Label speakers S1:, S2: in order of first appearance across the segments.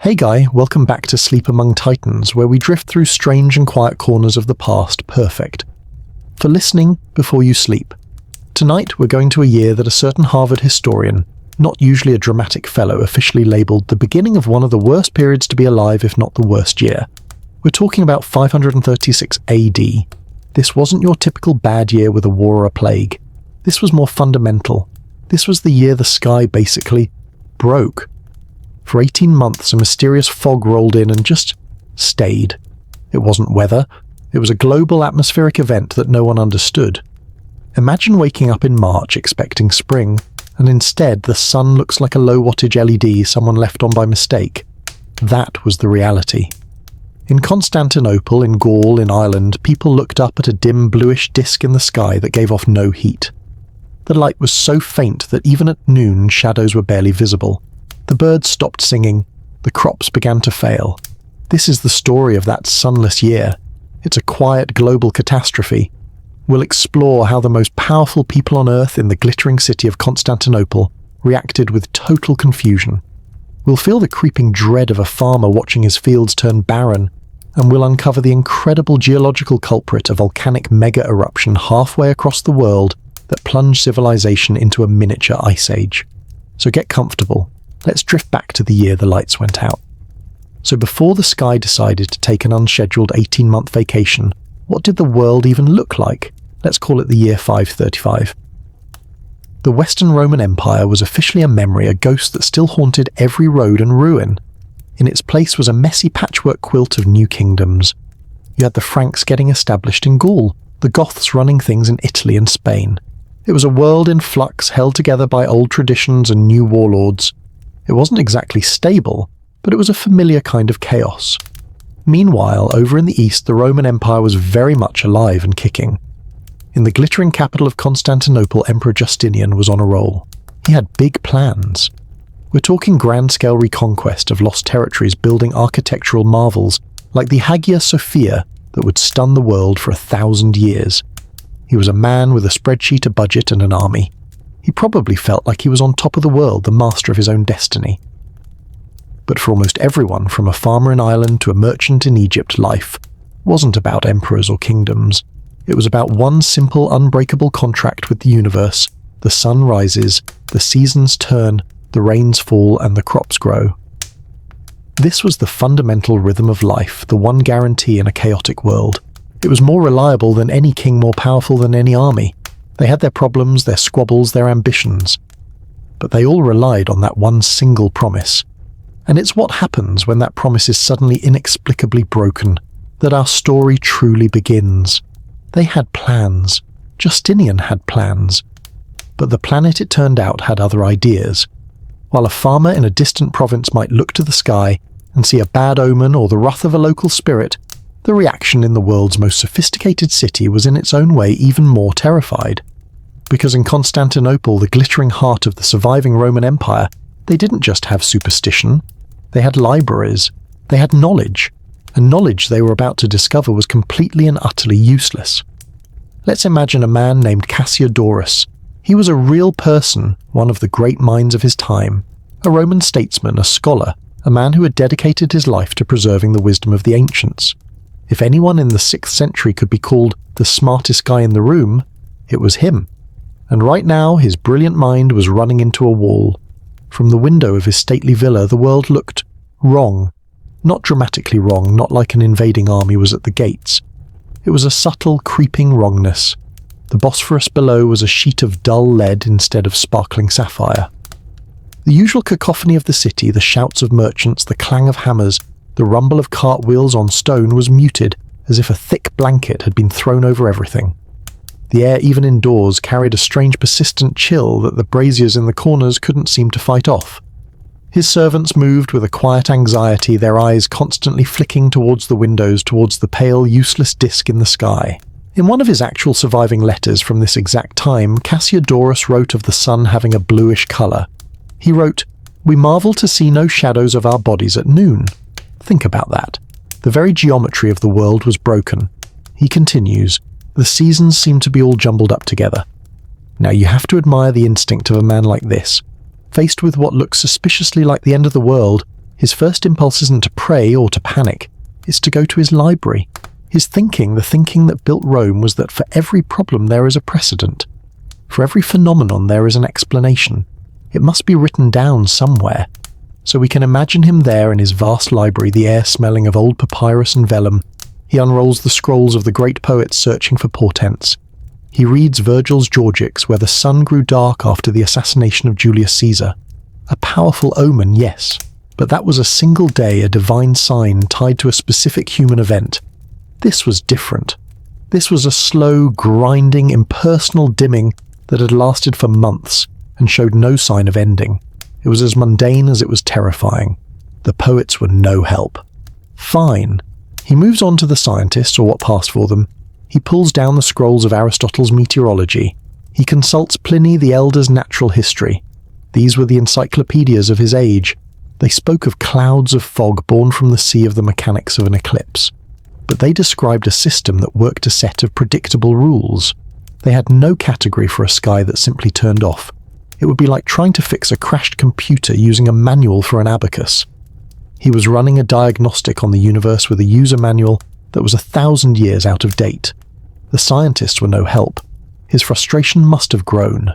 S1: Hey Guy, welcome back to Sleep Among Titans, where we drift through strange and quiet corners of the past perfect for listening before you sleep. Tonight we're going to a year that a certain Harvard historian, not usually a dramatic fellow, officially labelled the beginning of one of the worst periods to be alive, if not the worst year. We're talking about 536 AD. This wasn't your typical bad year with a war or a plague. This was more fundamental. This was the year the sky basically broke. For 18 months, a mysterious fog rolled in and just stayed. It wasn't weather. It was a global atmospheric event that no one understood. Imagine waking up in March expecting spring, and instead the sun looks like a low-wattage LED someone left on by mistake. That was the reality. In Constantinople, in Gaul, in Ireland, people looked up at a dim bluish disk in the sky that gave off no heat. The light was so faint that even at noon shadows were barely visible. The birds stopped singing. The crops began to fail. This is the story of that sunless year. It's a quiet global catastrophe. We'll explore how the most powerful people on Earth in the glittering city of Constantinople reacted with total confusion. We'll feel the creeping dread of a farmer watching his fields turn barren, and we'll uncover the incredible geological culprit, a volcanic mega-eruption halfway across the world that plunged civilization into a miniature ice age. So get comfortable. Let's drift back to the year the lights went out. So before the sky decided to take an unscheduled 18-month vacation, what did the world even look like? Let's call it the year 535. The Western Roman Empire was officially a memory, a ghost that still haunted every road and ruin. In its place was a messy patchwork quilt of new kingdoms. You had the Franks getting established in Gaul, the Goths running things in Italy and Spain. It was a world in flux, held together by old traditions and new warlords. It wasn't exactly stable, but it was a familiar kind of chaos. Meanwhile, over in the east, the Roman Empire was very much alive and kicking. In the glittering capital of Constantinople, Emperor Justinian was on a roll. He had big plans. We're talking grand-scale reconquest of lost territories, building architectural marvels like the Hagia Sophia that would stun the world for 1,000 years. He was a man with a spreadsheet, a budget, and an army. He probably felt like he was on top of the world, the master of his own destiny. But for almost everyone, from a farmer in Ireland to a merchant in Egypt, life wasn't about emperors or kingdoms. It was about one simple, unbreakable contract with the universe. The sun rises, the seasons turn, the rains fall, and the crops grow. This was the fundamental rhythm of life, the one guarantee in a chaotic world. It was more reliable than any king, more powerful than any army. They had their problems, their squabbles, their ambitions. But they all relied on that one single promise. And it's what happens when that promise is suddenly inexplicably broken that our story truly begins. They had plans. Justinian had plans. But the planet, it turned out, had other ideas. While a farmer in a distant province might look to the sky and see a bad omen or the wrath of a local spirit, the reaction in the world's most sophisticated city was in its own way even more terrified. Because in Constantinople, the glittering heart of the surviving Roman Empire, they didn't just have superstition. They had libraries. They had knowledge. And knowledge they were about to discover was completely and utterly useless. Let's imagine a man named Cassiodorus. He was a real person, one of the great minds of his time, a Roman statesman, a scholar, a man who had dedicated his life to preserving the wisdom of the ancients. If anyone in the 6th century could be called the smartest guy in the room, it was him. And right now his brilliant mind was running into a wall. From the window of his stately villa, the world looked wrong. Not dramatically wrong, not like an invading army was at the gates. It was a subtle, creeping wrongness. The Bosphorus below was a sheet of dull lead instead of sparkling sapphire. The usual cacophony of the city, the shouts of merchants, the clang of hammers, the rumble of cartwheels on stone was muted, as if a thick blanket had been thrown over everything. The air, even indoors, carried a strange persistent chill that the braziers in the corners couldn't seem to fight off. His servants moved with a quiet anxiety, their eyes constantly flicking towards the windows, towards the pale, useless disk in the sky. In one of his actual surviving letters from this exact time, Cassiodorus wrote of the sun having a bluish colour. He wrote, "We marvel to see no shadows of our bodies at noon." Think about that. The very geometry of the world was broken. He continues, "The seasons seem to be all jumbled up together." Now you have to admire the instinct of a man like this. Faced with what looks suspiciously like the end of the world, His first impulse isn't to pray or to panic, it's to go to his library. His thinking, the thinking that built Rome, was that for every problem there is a precedent. For every phenomenon there is an explanation. It must be written down somewhere. So we can imagine him there in his vast library, the air smelling of old papyrus and vellum. He unrolls the scrolls of the great poets searching for portents. He reads Virgil's Georgics, where the sun grew dark after the assassination of Julius Caesar. A powerful omen, yes, but that was a single day, a divine sign tied to a specific human event. This was different. This was a slow, grinding, impersonal dimming that had lasted for months and showed no sign of ending. It was as mundane as it was terrifying. The poets were no help. Fine. He moves on to the scientists, or what passed for them. He pulls down the scrolls of Aristotle's meteorology. He consults Pliny the Elder's natural history. These were the encyclopedias of his age. They spoke of clouds of fog born from the sea of the mechanics of an eclipse. But they described a system that worked a set of predictable rules. They had no category for a sky that simply turned off. It would be like trying to fix a crashed computer using a manual for an abacus. He was running a diagnostic on the universe with a user manual that was 1,000 years out of date. The scientists were no help. His frustration must have grown.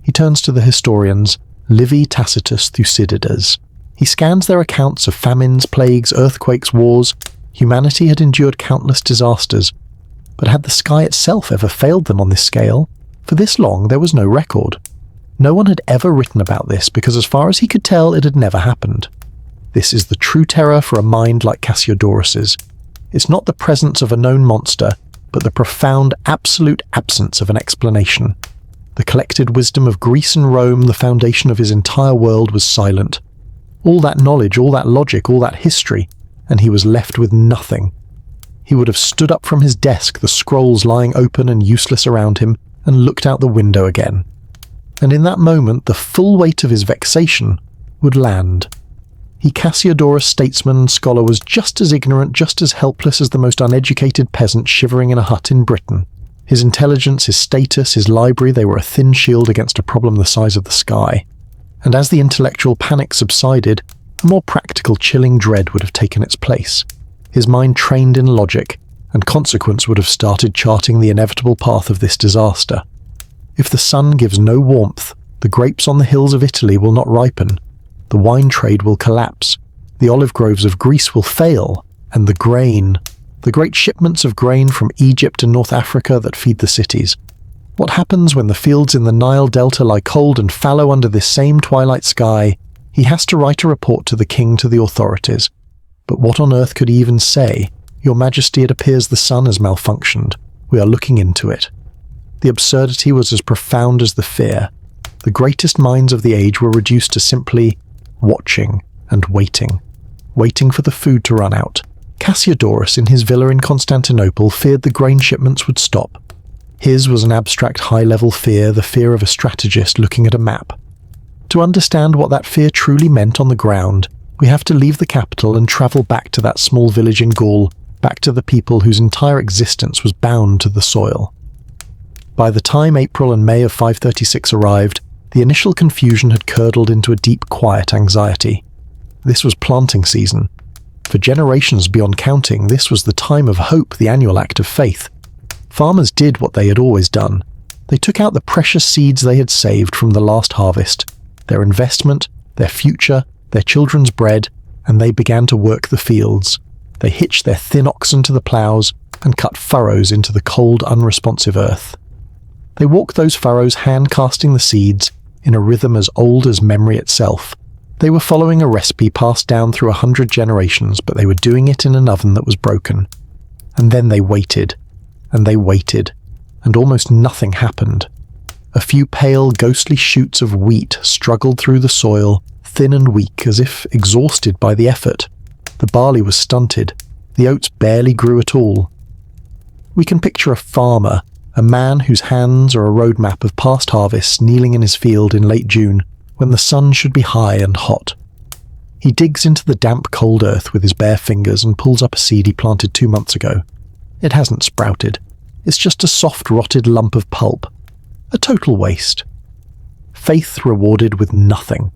S1: He turns to the historians, Livy, Tacitus, Thucydides. He scans their accounts of famines, plagues, earthquakes, wars. Humanity had endured countless disasters. But had the sky itself ever failed them on this scale? For this long there was no record. No one had ever written about this because, as far as he could tell, it had never happened. This is the true terror for a mind like Cassiodorus's. It's not the presence of a known monster, but the profound, absolute absence of an explanation. The collected wisdom of Greece and Rome, the foundation of his entire world, was silent. All that knowledge, all that logic, all that history, and he was left with nothing. He would have stood up from his desk, the scrolls lying open and useless around him, and looked out the window again. And in that moment, the full weight of his vexation would land. He, Cassiodorus, statesman and scholar, was just as ignorant, just as helpless as the most uneducated peasant shivering in a hut in Britain. His intelligence, his status, his library, they were a thin shield against a problem the size of the sky. And as the intellectual panic subsided, a more practical, chilling dread would have taken its place. His mind trained in logic, and consequence would have started charting the inevitable path of this disaster. If the sun gives no warmth, the grapes on the hills of Italy will not ripen. The wine trade will collapse, the olive groves of Greece will fail, and the grain, the great shipments of grain from Egypt and North Africa that feed the cities. What happens when the fields in the Nile Delta lie cold and fallow under this same twilight sky? He has to write a report to the king, to the authorities. But what on earth could he even say? Your Majesty, it appears the sun has malfunctioned. We are looking into it. The absurdity was as profound as the fear. The greatest minds of the age were reduced to simply watching and waiting for the food to run out. Cassiodorus, in his villa in Constantinople, feared the grain shipments would stop. His was an abstract high-level fear, the fear of a strategist looking at a map. To understand what that fear truly meant on the ground, we have to leave the capital and travel back to that small village in Gaul, back to the people whose entire existence was bound to the soil. By the time April and May of 536 arrived, the initial confusion had curdled into a deep, quiet anxiety. This was planting season. For generations beyond counting, this was the time of hope, the annual act of faith. Farmers did what they had always done. They took out the precious seeds they had saved from the last harvest, their investment, their future, their children's bread, and they began to work the fields. They hitched their thin oxen to the ploughs and cut furrows into the cold, unresponsive earth. They walked those furrows, hand-casting the seeds, in a rhythm as old as memory itself. They were following a recipe passed down through 100 generations, but they were doing it in an oven that was broken. And then they waited, and almost nothing happened. A few pale, ghostly shoots of wheat struggled through the soil, thin and weak, as if exhausted by the effort. The barley was stunted. The oats barely grew at all. We can picture a farmer, a man whose hands are a roadmap of past harvests, kneeling in his field in late June, when the sun should be high and hot. He digs into the damp, cold earth with his bare fingers and pulls up a seed he planted 2 months ago. It hasn't sprouted. It's just a soft, rotted lump of pulp. A total waste. Faith rewarded with nothing.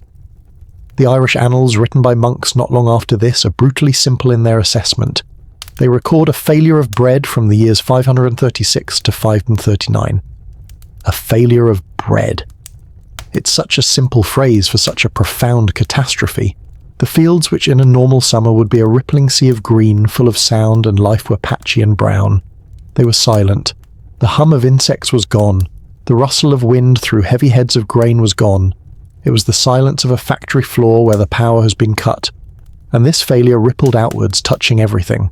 S1: The Irish annals written by monks not long after this are brutally simple in their assessment. They record a failure of bread from the years 536 to 539. A failure of bread. It's such a simple phrase for such a profound catastrophe. The fields which in a normal summer would be a rippling sea of green, full of sound and life, were patchy and brown. They were silent. The hum of insects was gone. The rustle of wind through heavy heads of grain was gone. It was the silence of a factory floor where the power has been cut. And this failure rippled outwards, touching everything.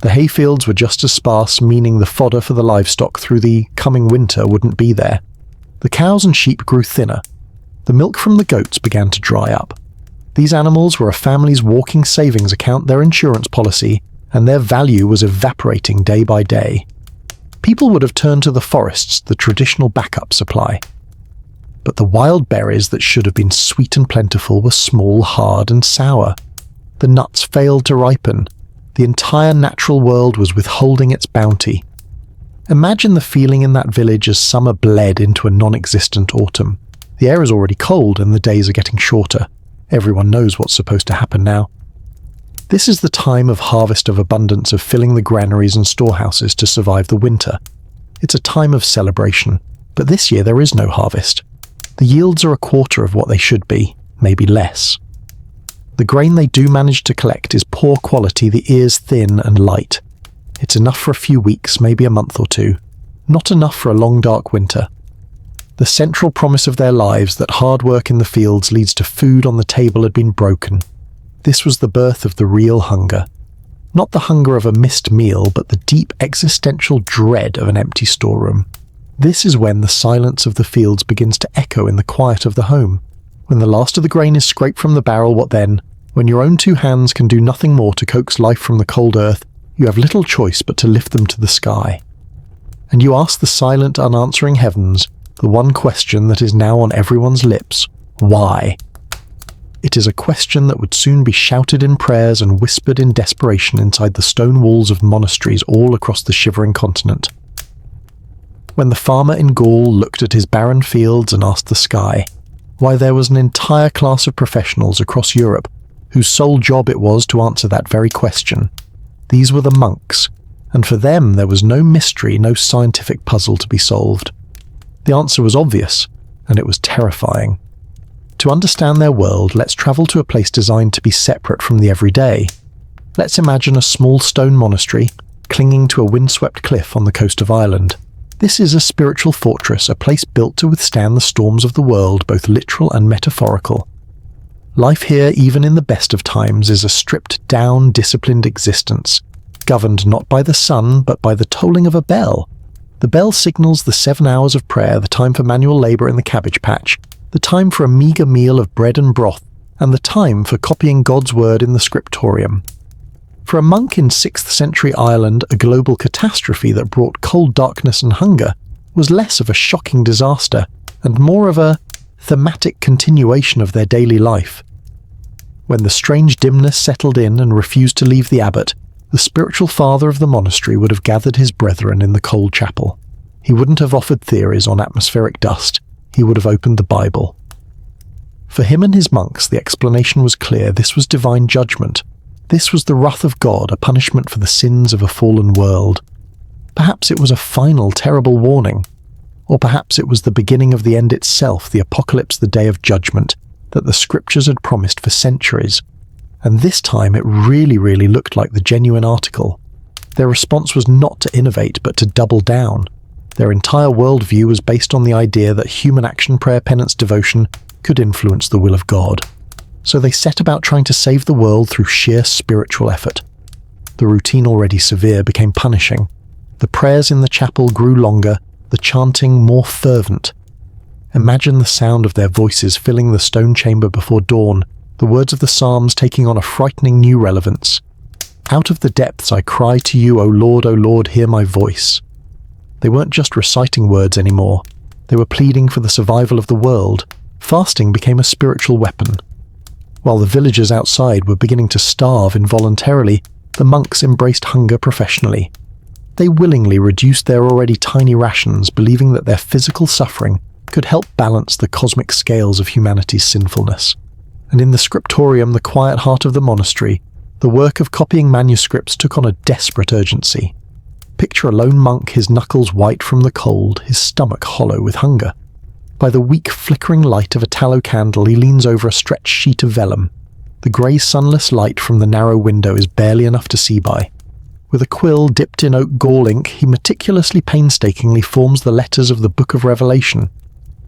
S1: The hayfields were just as sparse, meaning the fodder for the livestock through the coming winter wouldn't be there. The cows and sheep grew thinner. The milk from the goats began to dry up. These animals were a family's walking savings account, their insurance policy, and their value was evaporating day by day. People would have turned to the forests, the traditional backup supply. But the wild berries that should have been sweet and plentiful were small, hard, and sour. The nuts failed to ripen. The entire natural world was withholding its bounty. Imagine the feeling in that village as summer bled into a non-existent autumn. The air is already cold and the days are getting shorter. Everyone knows what's supposed to happen now. This is the time of harvest of abundance, of filling the granaries and storehouses to survive the winter. It's a time of celebration, but this year there is no harvest. The yields are a quarter of what they should be, maybe less. The grain they do manage to collect is poor quality, the ears thin and light. It's enough for a few weeks, maybe a month or two. Not enough for a long dark winter. The central promise of their lives, that hard work in the fields leads to food on the table, had been broken. This was the birth of the real hunger. Not the hunger of a missed meal, but the deep existential dread of an empty storeroom. This is when the silence of the fields begins to echo in the quiet of the home. When the last of the grain is scraped from the barrel, what then? When your own two hands can do nothing more to coax life from the cold earth, you have little choice but to lift them to the sky. And you ask the silent, unanswering heavens the one question that is now on everyone's lips: why? It is a question that would soon be shouted in prayers and whispered in desperation inside the stone walls of monasteries all across the shivering continent. When the farmer in Gaul looked at his barren fields and asked the sky, why, there was an entire class of professionals across Europe whose sole job it was to answer that very question. These were the monks, and for them there was no mystery, no scientific puzzle to be solved. The answer was obvious, and it was terrifying. To understand their world, let's travel to a place designed to be separate from the everyday. Let's imagine a small stone monastery clinging to a windswept cliff on the coast of Ireland. This is a spiritual fortress, a place built to withstand the storms of the world, both literal and metaphorical. Life here, even in the best of times, is a stripped-down, disciplined existence, governed not by the sun, but by the tolling of a bell. The bell signals the 7 hours of prayer, the time for manual labour in the cabbage patch, the time for a meagre meal of bread and broth, and the time for copying God's word in the scriptorium. For a monk in 6th century Ireland, a global catastrophe that brought cold darkness and hunger was less of a shocking disaster and more of a thematic continuation of their daily life. When the strange dimness settled in and refused to leave the abbot, the spiritual father of the monastery would have gathered his brethren in the cold chapel. He wouldn't have offered theories on atmospheric dust. He would have opened the Bible. For him and his monks, the explanation was clear. This was divine judgment. This was the wrath of God, a punishment for the sins of a fallen world. Perhaps it was a final, terrible warning. Or perhaps it was the beginning of the end itself, the apocalypse, the day of judgment, that the scriptures had promised for centuries. And this time it really looked like the genuine article. Their response was not to innovate, but to double down. Their entire worldview was based on the idea that human action, prayer, penance, devotion could influence the will of God. So they set about trying to save the world through sheer spiritual effort. The routine, already severe, became punishing. The prayers in the chapel grew longer, the chanting more fervent. Imagine the sound of their voices filling the stone chamber before dawn, the words of the Psalms taking on a frightening new relevance. Out of the depths I cry to you, O Lord, hear my voice. They weren't just reciting words anymore. They were pleading for the survival of the world. Fasting became a spiritual weapon. While the villagers outside were beginning to starve involuntarily, the monks embraced hunger professionally. They willingly reduced their already tiny rations, believing that their physical suffering could help balance the cosmic scales of humanity's sinfulness. and in the scriptorium, the quiet heart of the monastery, the work of copying manuscripts took on a desperate urgency. Picture a lone monk, his knuckles white from the cold, his stomach hollow with hunger. By the weak flickering light of a tallow candle, he leans over a stretched sheet of vellum. The grey sunless light from the narrow window is barely enough to see by. With a quill dipped in oak Gaul ink, he meticulously, painstakingly forms the letters of the Book of Revelation.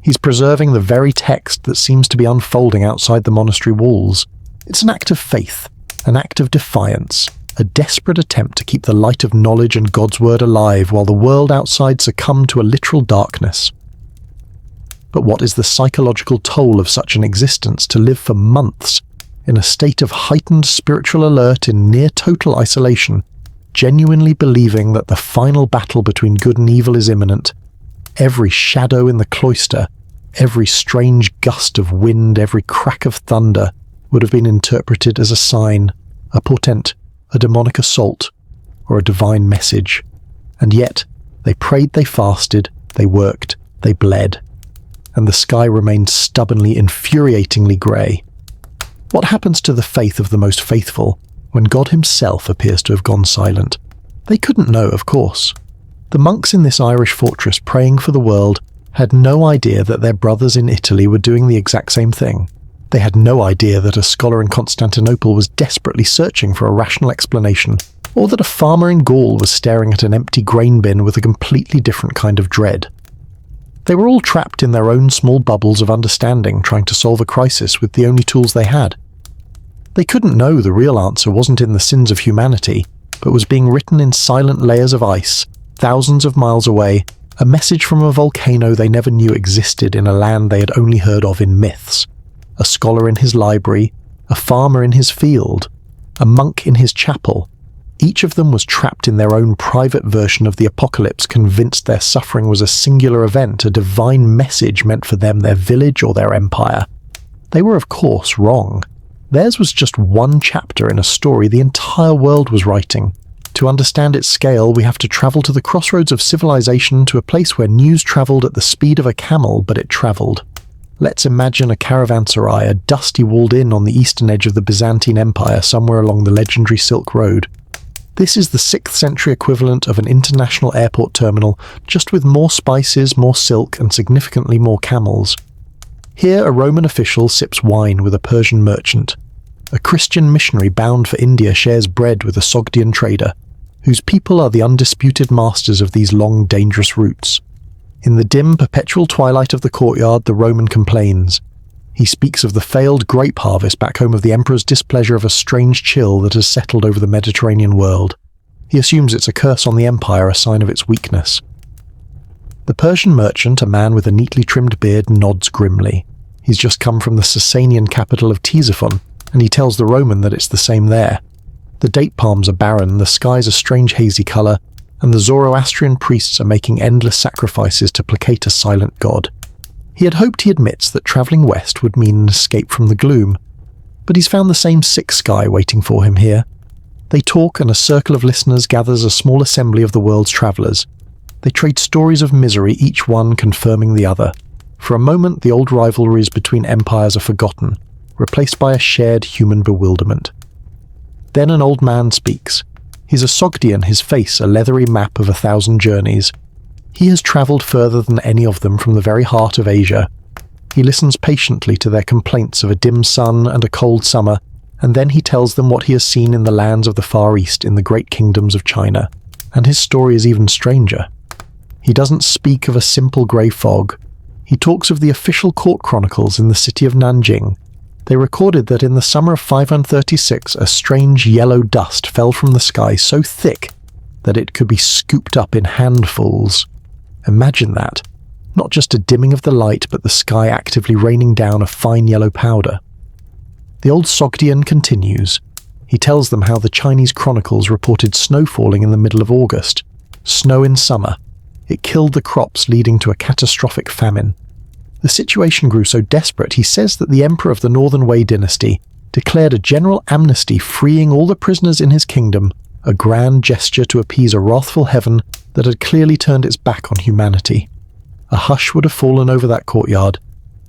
S1: He's preserving the very text that seems to be unfolding outside the monastery walls. It's an act of faith, an act of defiance, a desperate attempt to keep the light of knowledge and God's word alive while the world outside succumbed to a literal darkness. But what is the psychological toll of such an existence, to live for months in a state of heightened spiritual alert in near total isolation, genuinely believing that the final battle between good and evil is imminent? Every shadow in the cloister, every strange gust of wind, every crack of thunder would have been interpreted as a sign, a portent, a demonic assault, or a divine message. And yet, they prayed, they fasted, they worked, they bled, and the sky remained stubbornly, infuriatingly grey. What happens to the faith of the most faithful when God himself appears to have gone silent? They couldn't know, of course. The monks in this Irish fortress praying for the world had no idea that their brothers in Italy were doing the exact same thing. They had no idea that a scholar in Constantinople was desperately searching for a rational explanation, or that a farmer in Gaul was staring at an empty grain bin with a completely different kind of dread. They were all trapped in their own small bubbles of understanding, trying to solve a crisis with the only tools they had. They couldn't know the real answer wasn't in the sins of humanity, but was being written in silent layers of ice, thousands of miles away, a message from a volcano they never knew existed in a land they had only heard of in myths. A scholar in his library, a farmer in his field, a monk in his chapel. Each of them was trapped in their own private version of the apocalypse, convinced their suffering was a singular event, a divine message meant for them, their village, or their empire. They were, of course, wrong. Theirs was just one chapter in a story the entire world was writing. To understand its scale, we have to travel to the crossroads of civilization, to a place where news travelled at the speed of a camel, but it travelled. Let's imagine a caravanserai, a dusty walled inn on the eastern edge of the Byzantine Empire, somewhere along the legendary Silk Road. This is the 6th century equivalent of an international airport terminal, just with more spices, more silk, and significantly more camels. Here a Roman official sips wine with a Persian merchant. A Christian missionary bound for India shares bread with a Sogdian trader, whose people are the undisputed masters of these long, dangerous routes. In the dim, perpetual twilight of the courtyard, the Roman complains. He speaks of the failed grape harvest back home, of the emperor's displeasure, of a strange chill that has settled over the Mediterranean world. He assumes it's a curse on the empire, a sign of its weakness. The Persian merchant, a man with a neatly trimmed beard, nods grimly. He's just come from the Sasanian capital of Ctesiphon, and he tells the Roman that it's the same there. The date palms are barren, the sky's a strange hazy colour, and the Zoroastrian priests are making endless sacrifices to placate a silent god. He had hoped, he admits, that travelling west would mean an escape from the gloom, but he's found the same sick sky waiting for him here. They talk, and a circle of listeners gathers, a small assembly of the world's travellers. They trade stories of misery, each one confirming the other. For a moment, the old rivalries between empires are forgotten, replaced by a shared human bewilderment. Then an old man speaks. He's a Sogdian, his face a leathery map of 1,000 journeys. He has travelled further than any of them, from the very heart of Asia. He listens patiently to their complaints of a dim sun and a cold summer, and then he tells them what he has seen in the lands of the Far East, in the great kingdoms of China. And his story is even stranger. He doesn't speak of a simple grey fog. He talks of the official court chronicles in the city of Nanjing. They recorded that in the summer of 536, a strange yellow dust fell from the sky so thick that it could be scooped up in handfuls. Imagine that. Not just a dimming of the light, but the sky actively raining down a fine yellow powder. The old Sogdian continues. He tells them how the Chinese chronicles reported snow falling in the middle of August. Snow in summer. It killed the crops, leading to a catastrophic famine. The situation grew so desperate, he says that the emperor of the Northern Wei dynasty declared a general amnesty, freeing all the prisoners in his kingdom, a grand gesture to appease a wrathful heaven that had clearly turned its back on humanity. A hush would have fallen over that courtyard,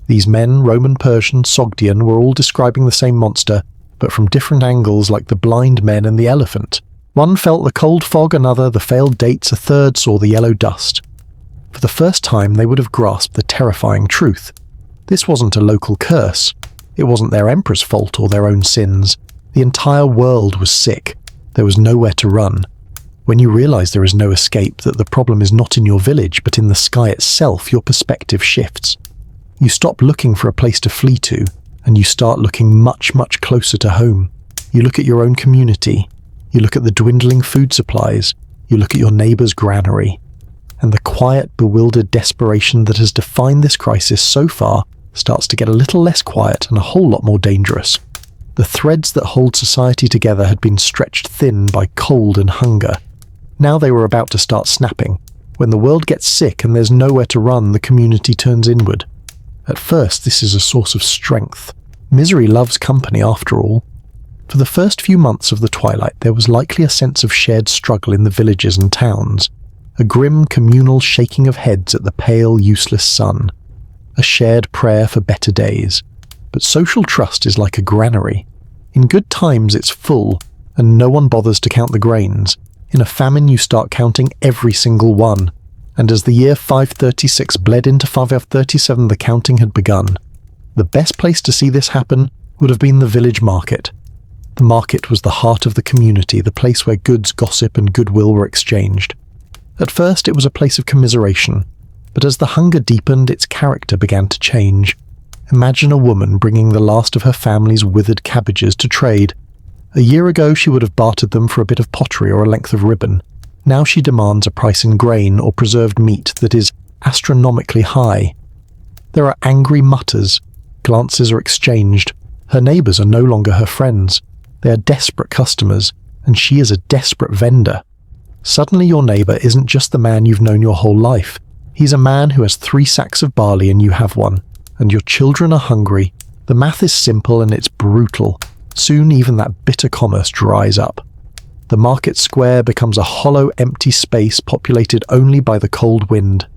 S1: These men, Roman, Persian, Sogdian, were all describing the same monster, but from different angles, like the blind men and the elephant. One felt the cold fog, another the failed dates, a third saw the yellow dust. For the first time they would have grasped the terrifying truth. This wasn't a local curse. It wasn't their emperor's fault or their own sins. The entire world was sick. There was nowhere to run. When you realize there is no escape, that the problem is not in your village but in the sky itself, your perspective shifts. You stop looking for a place to flee to, and you start looking much, much closer to home. You look at your own community. You look at the dwindling food supplies. You look at your neighbor's granary. And the quiet, bewildered desperation that has defined this crisis so far starts to get a little less quiet and a whole lot more dangerous. The threads that hold society together had been stretched thin by cold and hunger. Now they were about to start snapping. When the world gets sick and there's nowhere to run, the community turns inward. At first, this is a source of strength. Misery loves company, after all. For the first few months of the twilight, there was likely a sense of shared struggle in the villages and towns. A grim communal shaking of heads at the pale, useless sun. A shared prayer for better days. But social trust is like a granary. In good times it's full, and no one bothers to count the grains. In a famine you start counting every single one. And as the year 536 bled into 537, the counting had begun. The best place to see this happen would have been the village market. The market was the heart of the community, the place where goods, gossip, and goodwill were exchanged. At first it was a place of commiseration, but as the hunger deepened, its character began to change. Imagine a woman bringing the last of her family's withered cabbages to trade. A year ago she would have bartered them for a bit of pottery or a length of ribbon. Now she demands a price in grain or preserved meat that is astronomically high. There are angry mutters. Glances are exchanged. Her neighbours are no longer her friends. They are desperate customers, and she is a desperate vendor. Suddenly your neighbour isn't just the man you've known your whole life. He's a man who has 3 sacks of barley and you have one, and your children are hungry. The math is simple and it's brutal. Soon even that bitter commerce dries up. The market square becomes a hollow, empty space populated only by the cold wind.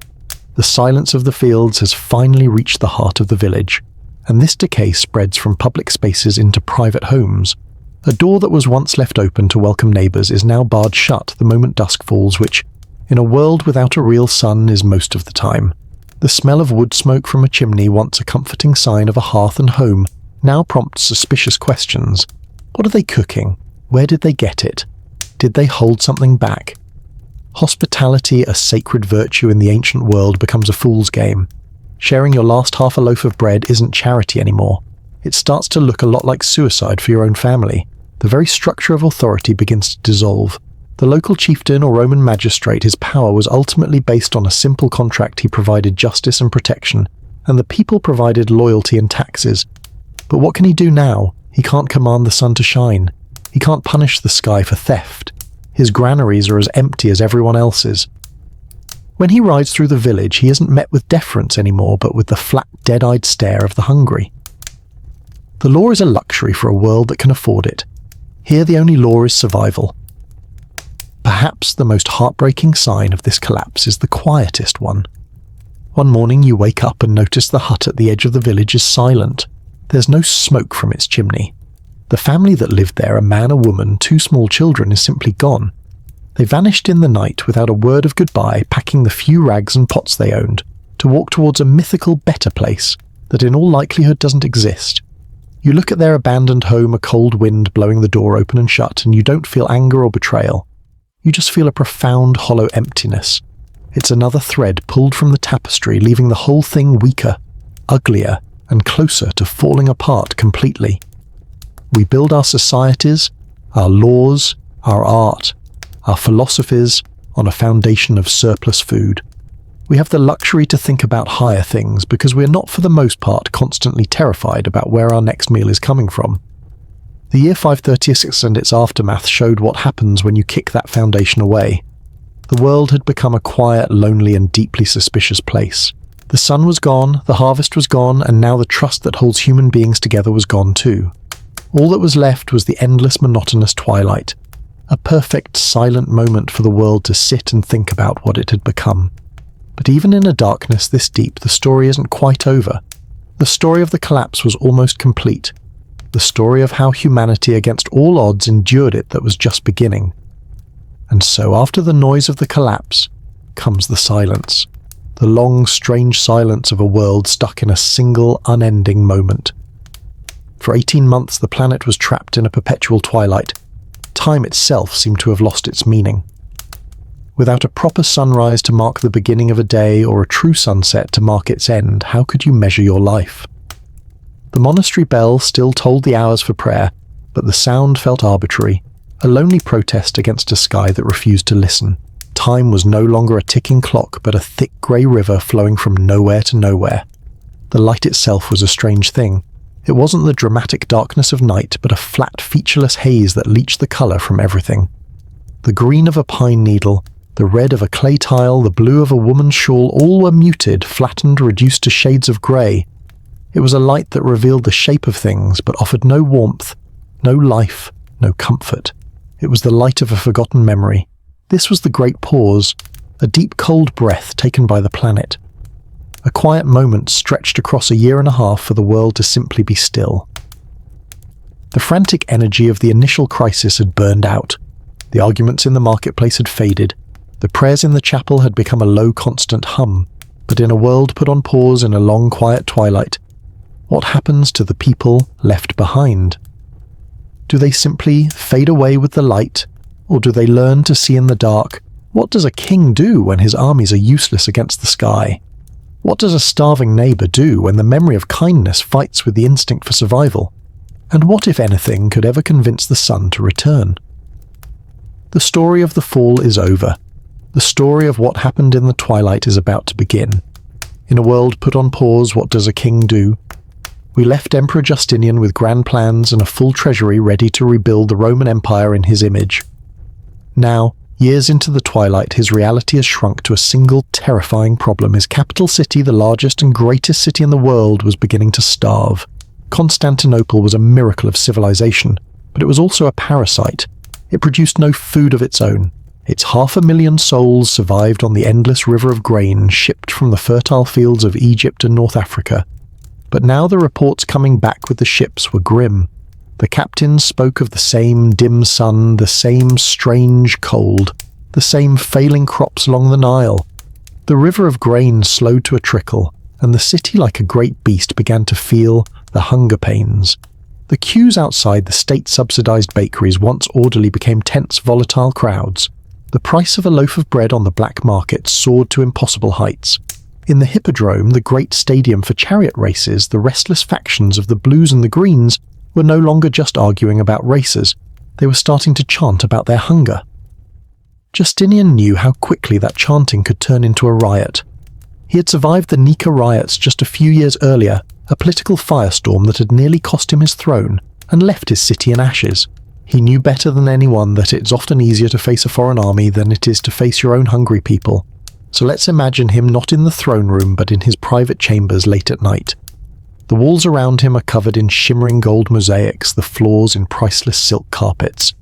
S1: The silence of the fields has finally reached the heart of the village, and this decay spreads from public spaces into private homes. A door that was once left open to welcome neighbours is now barred shut the moment dusk falls, which, in a world without a real sun, is most of the time. The smell of wood smoke from a chimney, once a comforting sign of a hearth and home, now prompts suspicious questions. What are they cooking? Where did they get it? Did they hold something back? Hospitality, a sacred virtue in the ancient world, becomes a fool's game. Sharing your last half a loaf of bread isn't charity anymore. It starts to look a lot like suicide for your own family. The very structure of authority begins to dissolve. The local chieftain or Roman magistrate, his power was ultimately based on a simple contract. He provided justice and protection, and the people provided loyalty and taxes. But what can he do now? He can't command the sun to shine. He can't punish the sky for theft. His granaries are as empty as everyone else's. When he rides through the village, he isn't met with deference anymore, but with the flat, dead-eyed stare of the hungry. The law is a luxury for a world that can afford it. Here the only law is survival. Perhaps the most heartbreaking sign of this collapse is the quietest one. One morning you wake up and notice the hut at the edge of the village is silent. There's no smoke from its chimney. The family that lived there, a man, a woman, 2 small children, is simply gone. They vanished in the night without a word of goodbye, packing the few rags and pots they owned, to walk towards a mythical better place that in all likelihood doesn't exist. You look at their abandoned home, a cold wind blowing the door open and shut, and you don't feel anger or betrayal. You just feel a profound, hollow emptiness. It's another thread pulled from the tapestry, leaving the whole thing weaker, uglier, and closer to falling apart completely. We build our societies, our laws, our art, our philosophies on a foundation of surplus food. We have the luxury to think about higher things because we are not for the most part constantly terrified about where our next meal is coming from. The year 536 and its aftermath showed what happens when you kick that foundation away. The world had become a quiet, lonely, and deeply suspicious place. The sun was gone, the harvest was gone, and now the trust that holds human beings together was gone too. All that was left was the endless, monotonous twilight, a perfect, silent moment for the world to sit and think about what it had become. But even in a darkness this deep, the story isn't quite over. The story of the collapse was almost complete. The story of how humanity against all odds endured it that was just beginning. And so after the noise of the collapse comes the silence. The long, strange silence of a world stuck in a single, unending moment. For 18 months the planet was trapped in a perpetual twilight. Time itself seemed to have lost its meaning. Without a proper sunrise to mark the beginning of a day or a true sunset to mark its end, how could you measure your life? The monastery bell still tolled the hours for prayer, but the sound felt arbitrary, a lonely protest against a sky that refused to listen. Time was no longer a ticking clock, but a thick grey river flowing from nowhere to nowhere. The light itself was a strange thing. It wasn't the dramatic darkness of night, but a flat, featureless haze that leached the colour from everything. The green of a pine needle, the red of a clay tile, the blue of a woman's shawl, all were muted, flattened, reduced to shades of grey. It was a light that revealed the shape of things, but offered no warmth, no life, no comfort. It was the light of a forgotten memory. This was the great pause, a deep cold breath taken by the planet. A quiet moment stretched across a year and a half for the world to simply be still. The frantic energy of the initial crisis had burned out. The arguments in the marketplace had faded. The prayers in the chapel had become a low, constant hum. But in a world put on pause in a long, quiet twilight, what happens to the people left behind? Do they simply fade away with the light, or do they learn to see in the dark? What does a king do when his armies are useless against the sky? What does a starving neighbour do when the memory of kindness fights with the instinct for survival? And what, if anything, could ever convince the sun to return? The story of the fall is over. The story of what happened in the twilight is about to begin. In a world put on pause, what does a king do? We left Emperor Justinian with grand plans and a full treasury ready to rebuild the Roman Empire in his image. Now, years into the twilight, his reality has shrunk to a single terrifying problem. His capital city, the largest and greatest city in the world, was beginning to starve. Constantinople was a miracle of civilization, but it was also a parasite. It produced no food of its own. Its 500,000 souls survived on the endless river of grain shipped from the fertile fields of Egypt and North Africa. But now the reports coming back with the ships were grim. The captains spoke of the same dim sun, the same strange cold, the same failing crops along the Nile. The river of grain slowed to a trickle, and the city, like a great beast, began to feel the hunger pains. The queues outside the state-subsidized bakeries once orderly became tense, volatile crowds. The price of a loaf of bread on the black market soared to impossible heights. In the Hippodrome, the great stadium for chariot races, the restless factions of the blues and the greens were no longer just arguing about races. They were starting to chant about their hunger. Justinian knew how quickly that chanting could turn into a riot. He had survived the Nika riots just a few years earlier, a political firestorm that had nearly cost him his throne and left his city in ashes. He knew better than anyone that it's often easier to face a foreign army than it is to face your own hungry people. So let's imagine him not in the throne room but in his private chambers late at night. The walls around him are covered in shimmering gold mosaics, the floors in priceless silk carpets.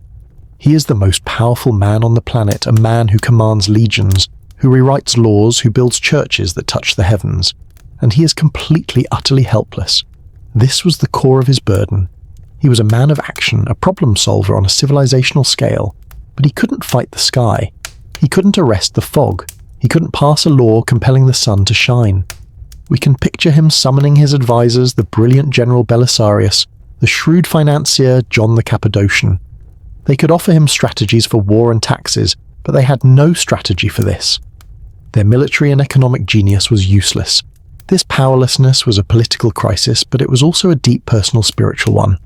S1: He is the most powerful man on the planet, a man who commands legions, who rewrites laws, who builds churches that touch the heavens. And he is completely, utterly helpless. This was the core of his burden. He was a man of action, a problem solver on a civilizational scale, but he couldn't fight the sky. He couldn't arrest the fog. He couldn't pass a law compelling the sun to shine. We can picture him summoning his advisors, the brilliant General Belisarius, the shrewd financier John the Cappadocian. They could offer him strategies for war and taxes, but they had no strategy for this. Their military and economic genius was useless. This powerlessness was a political crisis, but it was also a deep personal spiritual one.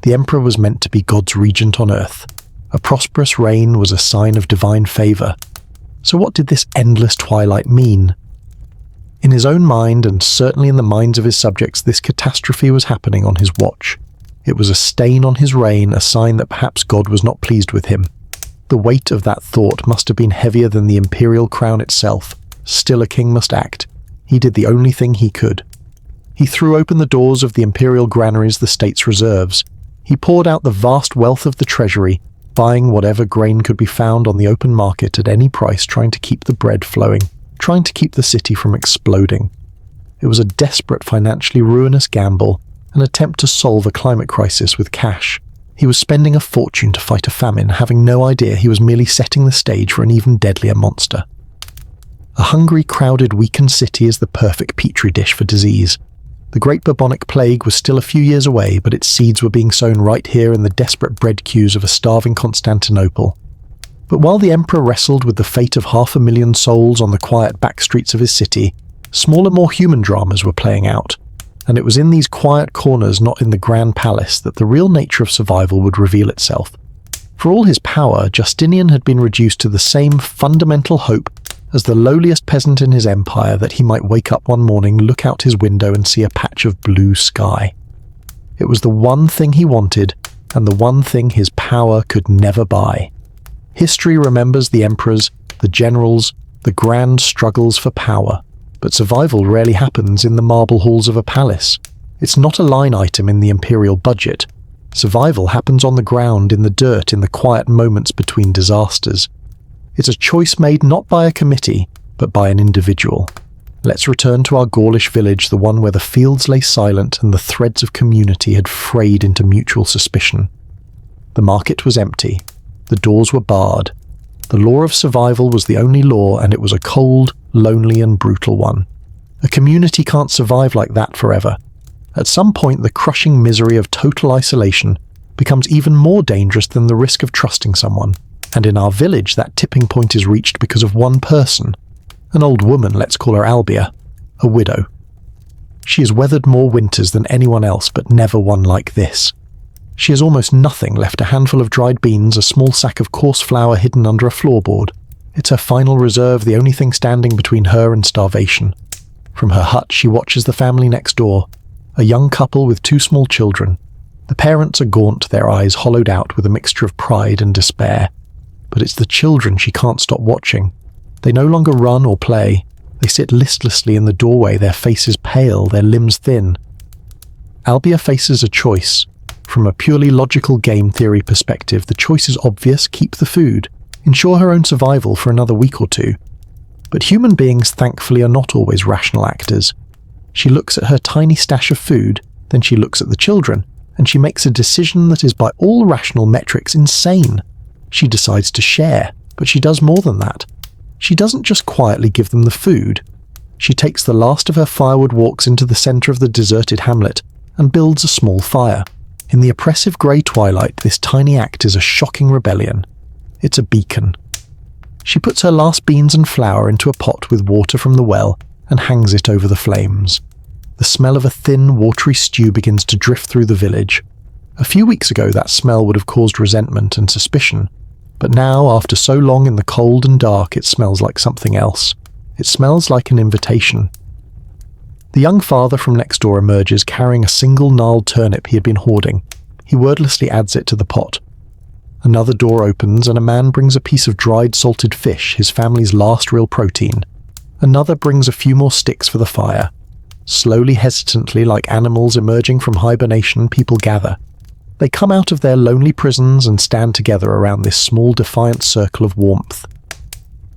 S1: The emperor was meant to be God's regent on earth. A prosperous reign was a sign of divine favor. So what did this endless twilight mean? In his own mind, and certainly in the minds of his subjects, this catastrophe was happening on his watch. It was a stain on his reign, a sign that perhaps God was not pleased with him. The weight of that thought must have been heavier than the imperial crown itself. Still, a king must act. He did the only thing he could. He threw open the doors of the imperial granaries, the state's reserves. He poured out the vast wealth of the treasury, buying whatever grain could be found on the open market at any price, trying to keep the bread flowing, trying to keep the city from exploding. It was a desperate, financially ruinous gamble, an attempt to solve a climate crisis with cash. He was spending a fortune to fight a famine, having no idea he was merely setting the stage for an even deadlier monster. A hungry, crowded, weakened city is the perfect petri dish for disease. The Great Bubonic Plague was still a few years away, but its seeds were being sown right here in the desperate bread queues of a starving Constantinople. But while the emperor wrestled with the fate of 500,000 souls on the quiet back streets of his city, smaller, more human dramas were playing out. And it was in these quiet corners, not in the grand palace, that the real nature of survival would reveal itself. For all his power, Justinian had been reduced to the same fundamental hope as the lowliest peasant in his empire, that he might wake up one morning, look out his window and see a patch of blue sky. It was the one thing he wanted, and the one thing his power could never buy. History remembers the emperors, the generals, the grand struggles for power. But survival rarely happens in the marble halls of a palace. It's not a line item in the imperial budget. Survival happens on the ground, in the dirt, in the quiet moments between disasters. It's a choice made not by a committee, but by an individual. Let's return to our Gaulish village, the one where the fields lay silent and the threads of community had frayed into mutual suspicion. The market was empty. The doors were barred. The law of survival was the only law, and it was a cold, lonely and brutal one. A community can't survive like that forever. At some point, the crushing misery of total isolation becomes even more dangerous than the risk of trusting someone. And in our village, that tipping point is reached because of one person. An old woman, let's call her Albia, a widow. She has weathered more winters than anyone else, but never one like this. She has almost nothing left, a handful of dried beans, a small sack of coarse flour hidden under a floorboard. It's her final reserve, the only thing standing between her and starvation. From her hut, she watches the family next door, a young couple with 2 small children. The parents are gaunt, their eyes hollowed out with a mixture of pride and despair. But it's the children she can't stop watching. They no longer run or play. They sit listlessly in the doorway, their faces pale, their limbs thin. Albia faces a choice. From a purely logical game theory perspective, the choice is obvious: keep the food, ensure her own survival for another week or two. But human beings, thankfully, are not always rational actors. She looks at her tiny stash of food, then she looks at the children, and she makes a decision that is by all rational metrics insane. She decides to share, but she does more than that. She doesn't just quietly give them the food. She takes the last of her firewood, walks into the centre of the deserted hamlet, and builds a small fire. In the oppressive grey twilight, this tiny act is a shocking rebellion. It's a beacon. She puts her last beans and flour into a pot with water from the well and hangs it over the flames. The smell of a thin, watery stew begins to drift through the village. A few weeks ago, that smell would have caused resentment and suspicion. But now, after so long in the cold and dark, it smells like something else. It smells like an invitation. The young father from next door emerges, carrying a single gnarled turnip he had been hoarding. He wordlessly adds it to the pot. Another door opens, and a man brings a piece of dried salted fish, his family's last real protein. Another brings a few more sticks for the fire. Slowly, hesitantly, like animals emerging from hibernation, people gather. They come out of their lonely prisons and stand together around this small, defiant circle of warmth.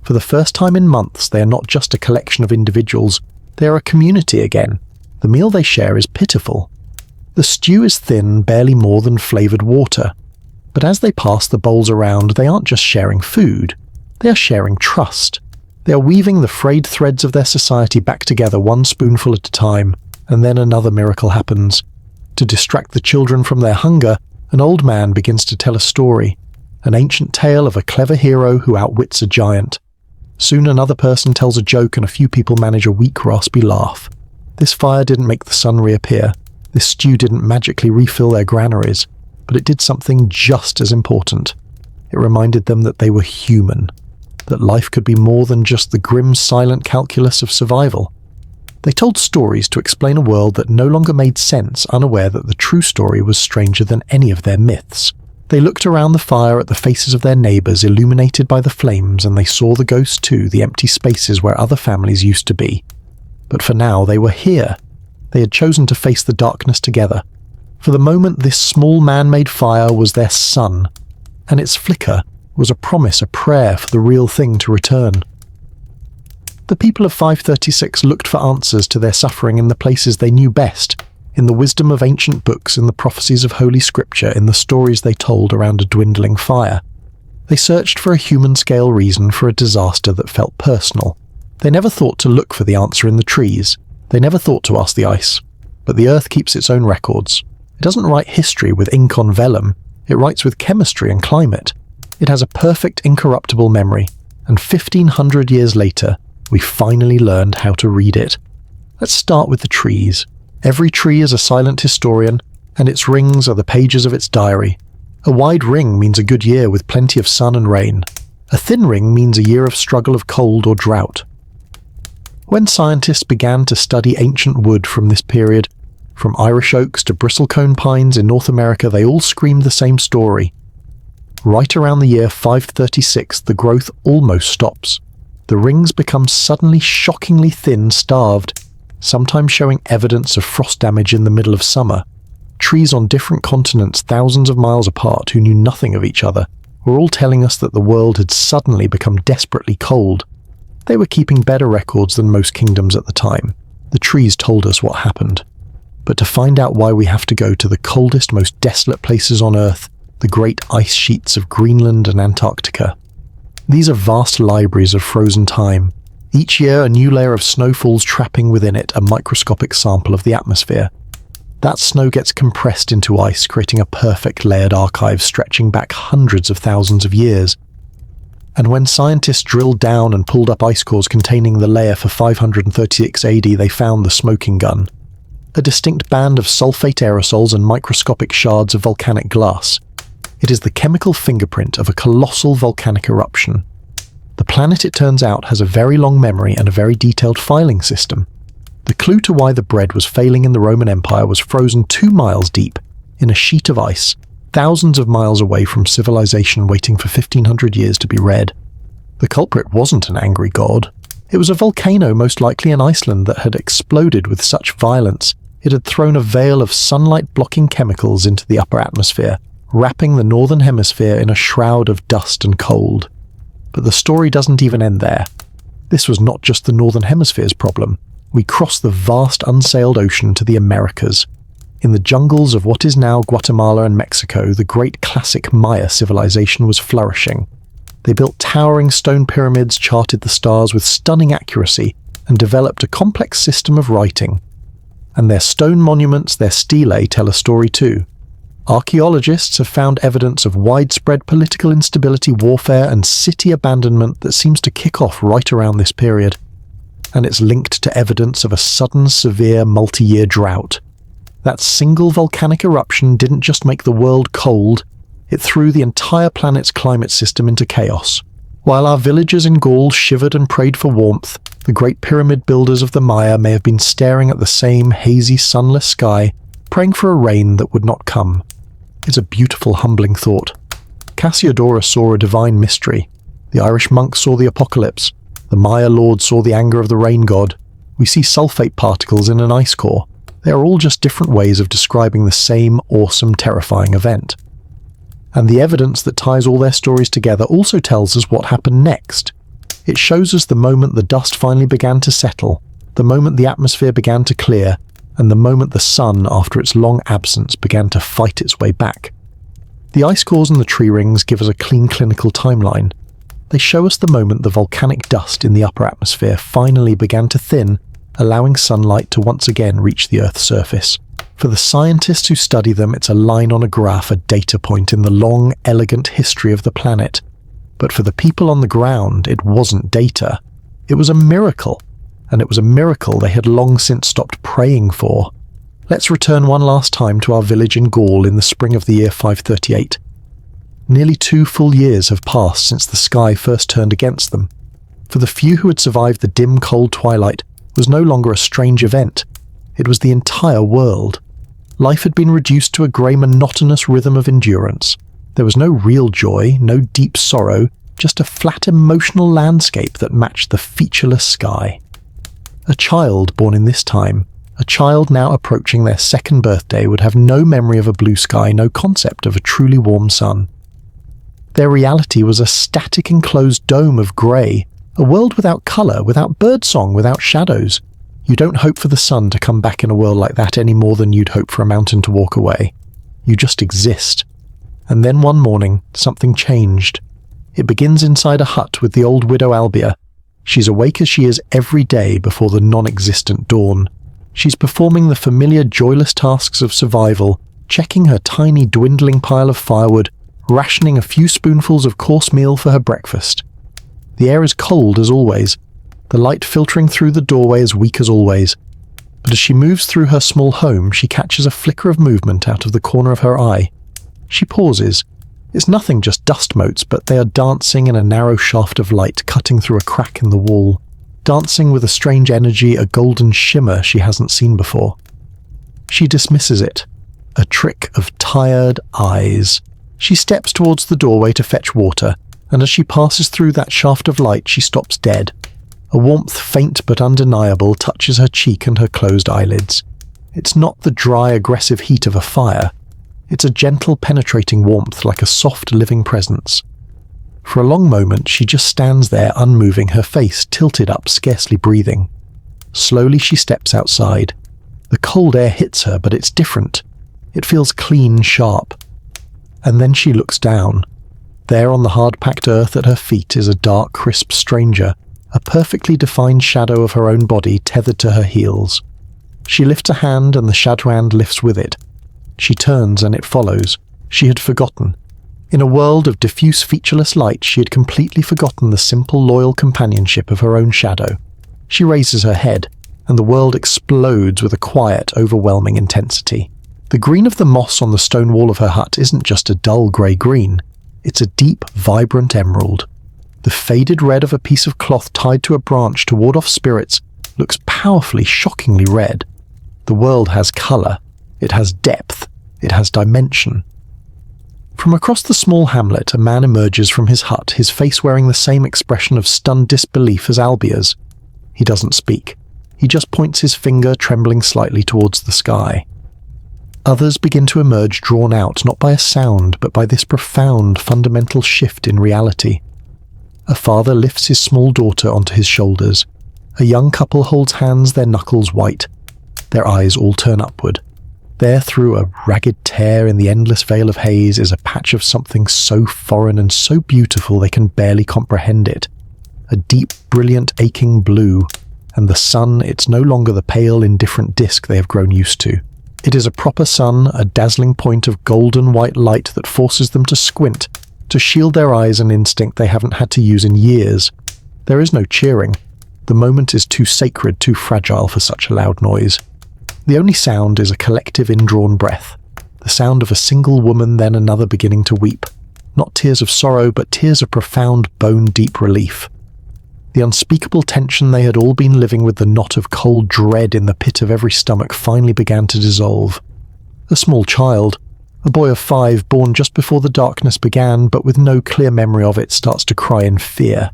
S1: For the first time in months, they are not just a collection of individuals. They are a community again. The meal they share is pitiful. The stew is thin, barely more than flavoured water. But as they pass the bowls around, they aren't just sharing food. They are sharing trust. They are weaving the frayed threads of their society back together, one spoonful at a time, and then another miracle happens. To distract the children from their hunger, an old man begins to tell a story, an ancient tale of a clever hero who outwits a giant. Soon another person tells a joke and a few people manage a weak, raspy laugh. This fire didn't make the sun reappear. This stew didn't magically refill their granaries, but it did something just as important. It reminded them that they were human, that life could be more than just the grim, silent calculus of survival. They told stories to explain a world that no longer made sense, unaware that the true story was stranger than any of their myths. They looked around the fire at the faces of their neighbours illuminated by the flames, and they saw the ghosts too, the empty spaces where other families used to be. But for now, they were here. They had chosen to face the darkness together. For the moment, this small man-made fire was their sun, and its flicker was a promise, a prayer for the real thing to return. The people of 536 looked for answers to their suffering in the places they knew best, in the wisdom of ancient books, in the prophecies of Holy Scripture, in the stories they told around a dwindling fire. They searched for a human-scale reason for a disaster that felt personal. They never thought to look for the answer in the trees. They never thought to ask the ice. But the earth keeps its own records. It doesn't write history with ink on vellum. It writes with chemistry and climate. It has a perfect, incorruptible memory. And 1,500 years later, we finally learned how to read it. Let's start with the trees. Every tree is a silent historian, and its rings are the pages of its diary. A wide ring means a good year with plenty of sun and rain. A thin ring means a year of struggle of cold or drought. When scientists began to study ancient wood from this period, from Irish oaks to bristlecone pines in North America, they all screamed the same story. Right around the year 536, the growth almost stops. The rings become suddenly shockingly thin, starved, sometimes showing evidence of frost damage in the middle of summer. Trees on different continents thousands of miles apart who knew nothing of each other were all telling us that the world had suddenly become desperately cold. They were keeping better records than most kingdoms at the time. The trees told us what happened. But to find out why we have to go to the coldest, most desolate places on Earth, the great ice sheets of Greenland and Antarctica. These are vast libraries of frozen time. Each year a new layer of snow falls, trapping within it a microscopic sample of the atmosphere. That snow gets compressed into ice, creating a perfect layered archive stretching back hundreds of thousands of years. And when scientists drilled down and pulled up ice cores containing the layer for 536 AD, they found the smoking gun. A distinct band of sulfate aerosols and microscopic shards of volcanic glass. It is the chemical fingerprint of a colossal volcanic eruption. The planet, it turns out, has a very long memory and a very detailed filing system. The clue to why the bread was failing in the Roman Empire was frozen 2 miles deep in a sheet of ice, thousands of miles away from civilization, waiting for 1,500 years to be read. The culprit wasn't an angry god. It was a volcano, most likely in Iceland, that had exploded with such violence it had thrown a veil of sunlight-blocking chemicals into the upper atmosphere, wrapping the northern hemisphere in a shroud of dust and cold. But the story doesn't even end there. This was not just the northern hemisphere's problem. We crossed the vast unsailed ocean to the Americas. In the jungles of what is now Guatemala and Mexico, the great classic Maya civilization was flourishing. They built towering stone pyramids, charted the stars with stunning accuracy, and developed a complex system of writing. And their stone monuments, their stelae, tell a story too. Archaeologists have found evidence of widespread political instability, warfare, and city abandonment that seems to kick off right around this period. And it's linked to evidence of a sudden, severe, multi-year drought. That single volcanic eruption didn't just make the world cold, it threw the entire planet's climate system into chaos. While our villagers in Gaul shivered and prayed for warmth, the great pyramid builders of the Maya may have been staring at the same hazy, sunless sky, praying for a rain that would not come. It's a beautiful, humbling thought. Cassiodorus saw a divine mystery. The Irish monk saw the apocalypse. The Maya lord saw the anger of the rain god. We see sulfate particles in an ice core. They are all just different ways of describing the same awesome, terrifying event. And the evidence that ties all their stories together also tells us what happened next. It shows us the moment the dust finally began to settle, the moment the atmosphere began to clear, and the moment the sun, after its long absence, began to fight its way back. The ice cores and the tree rings give us a clean clinical timeline. They show us the moment the volcanic dust in the upper atmosphere finally began to thin, allowing sunlight to once again reach the Earth's surface. For the scientists who study them, it's a line on a graph, a data point in the long, elegant history of the planet. But for the people on the ground, it wasn't data. It was a miracle. And it was a miracle they had long since stopped praying for. Let's return one last time to our village in Gaul in the spring of the year 538. Nearly 2 full years have passed since the sky first turned against them. For the few who had survived the dim, cold twilight, it was no longer a strange event. It was the entire world. Life had been reduced to a grey, monotonous rhythm of endurance. There was no real joy, no deep sorrow, just a flat emotional landscape that matched the featureless sky. A child born in this time, a child now approaching their 2nd birthday, would have no memory of a blue sky, no concept of a truly warm sun. Their reality was a static enclosed dome of grey, A world without colour, without birdsong, without shadows. You don't hope for the sun to come back in a world like that any more than you'd hope for a mountain to walk away. You just exist. And then one morning, something changed. It begins inside a hut with the old widow Albia. She's awake as she is every day before the non-existent dawn. She's performing the familiar joyless tasks of survival, checking her tiny dwindling pile of firewood, rationing a few spoonfuls of coarse meal for her breakfast. The air is cold as always, the light filtering through the doorway as weak as always. But as she moves through her small home, she catches a flicker of movement out of the corner of her eye. She pauses. It's nothing just dust motes, but they are dancing in a narrow shaft of light cutting through a crack in the wall, dancing with a strange energy, a golden shimmer she hasn't seen before. She dismisses it. A trick of tired eyes. She steps towards the doorway to fetch water, and as she passes through that shaft of light, she stops dead. A warmth, faint but undeniable, touches her cheek and her closed eyelids. It's not the dry, aggressive heat of a fire. It's a gentle, penetrating warmth like a soft, living presence. For a long moment, she just stands there, unmoving, her face tilted up, scarcely breathing. Slowly she steps outside. The cold air hits her, but it's different. It feels clean, sharp. And then she looks down. There on the hard-packed earth at her feet is a dark, crisp stranger, a perfectly defined shadow of her own body tethered to her heels. She lifts a hand and the shadow hand lifts with it. She turns and it follows. She had forgotten. In a world of diffuse featureless light, she had completely forgotten the simple, loyal companionship of her own shadow. She raises her head, and the world explodes with a quiet, overwhelming intensity. The green of the moss on the stone wall of her hut isn't just a dull grey green. It's a deep, vibrant emerald. The faded red of a piece of cloth tied to a branch to ward off spirits looks powerfully, shockingly red. The world has colour. It has depth. It has dimension. From across the small hamlet, a man emerges from his hut, his face wearing the same expression of stunned disbelief as Albia's. He doesn't speak. He just points his finger, trembling slightly, towards the sky. Others begin to emerge, drawn out, not by a sound, but by this profound, fundamental shift in reality. A father lifts his small daughter onto his shoulders. A young couple holds hands, their knuckles white. Their eyes all turn upward. There, through a ragged tear in the endless veil of haze, is a patch of something so foreign and so beautiful they can barely comprehend it. A deep, brilliant, aching blue, and the sun, it's no longer the pale, indifferent disk they have grown used to. It is a proper sun, a dazzling point of golden white light that forces them to squint, to shield their eyes, an instinct they haven't had to use in years. There is no cheering. The moment is too sacred, too fragile for such a loud noise. The only sound is a collective indrawn breath, the sound of a single woman, then another beginning to weep. Not tears of sorrow, but tears of profound, bone-deep relief. The unspeakable tension they had all been living with, the knot of cold dread in the pit of every stomach, finally began to dissolve. A small child, a boy of 5, born just before the darkness began, but with no clear memory of it, starts to cry in fear.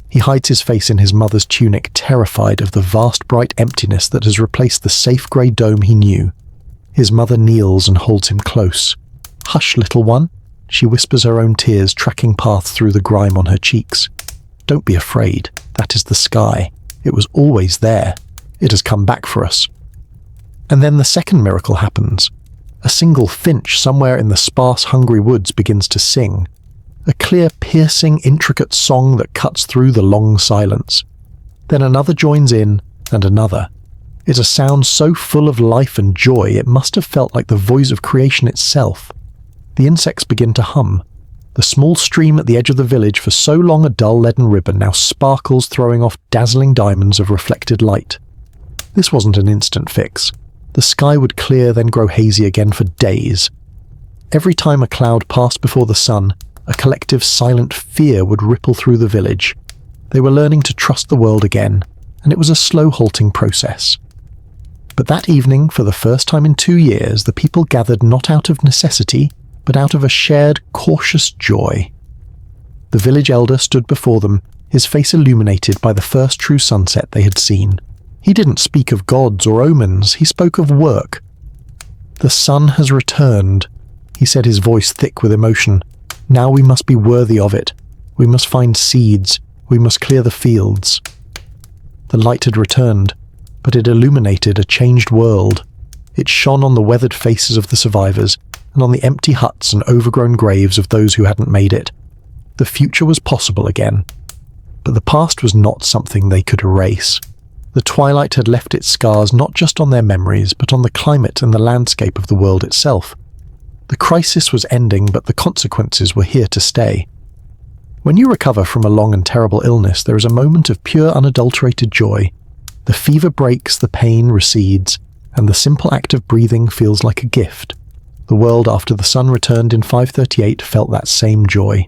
S1: He hides his face in his mother's tunic, terrified of the vast bright emptiness that has replaced the safe grey dome he knew. His mother kneels and holds him close. "Hush, little one," she whispers, her own tears tracking paths through the grime on her cheeks. "Don't be afraid. That is the sky. It was always there. It has come back for us." And then the second miracle happens. A single finch somewhere in the sparse, hungry woods begins to sing. A clear, piercing, intricate song that cuts through the long silence. Then another joins in, and another. It's a sound so full of life and joy it must have felt like the voice of creation itself. The insects begin to hum. The small stream at the edge of the village, for so long a dull leaden ribbon, now sparkles, throwing off dazzling diamonds of reflected light. This wasn't an instant fix. The sky would clear, then grow hazy again for days. Every time a cloud passed before the sun, a collective silent fear would ripple through the village. They were learning to trust the world again, and it was a slow, halting process. But that evening, for the first time in 2 years, the people gathered not out of necessity, but out of a shared, cautious joy. The village elder stood before them, his face illuminated by the first true sunset they had seen. He didn't speak of gods or omens, he spoke of work. "The sun has returned," he said, his voice thick with emotion. "Now we must be worthy of it. We must find seeds. We must clear the fields." The light had returned, but it illuminated a changed world. It shone on the weathered faces of the survivors, and on the empty huts and overgrown graves of those who hadn't made it. The future was possible again. But the past was not something they could erase. The twilight had left its scars not just on their memories, but on the climate and the landscape of the world itself. The crisis was ending, but the consequences were here to stay. When you recover from a long and terrible illness, there is a moment of pure, unadulterated joy. The fever breaks, the pain recedes, and the simple act of breathing feels like a gift. The world after the sun returned in 538 felt that same joy.